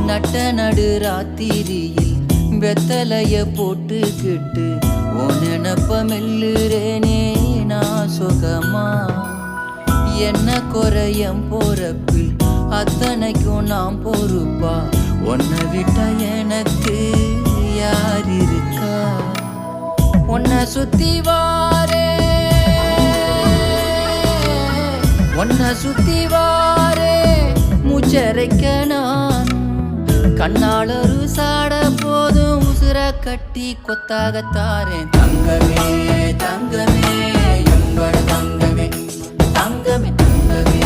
நட்ட நடு ராத்திரியில் வெத்தலைய போட்டுக்கிட்டு உன் நினப்ப மெல்லுறேனே நான் சுகமா. என்ன குறையம் போறப்பில் அத்தனைக்கும் நாம் பொறுப்பா. உன்னை விட்ட எனக்கு யார் இருக்கா. உன்னை சுத்தி வாரே உன்னை சுத்தி வாரே மூச்சரைக்க நான் கண்ணாளரு சாட போதும் உசுர கட்டி கொத்தாகத்தாரேன். தங்கமே தங்கமே எங்கட தங்கமே தங்கமே தங்கமே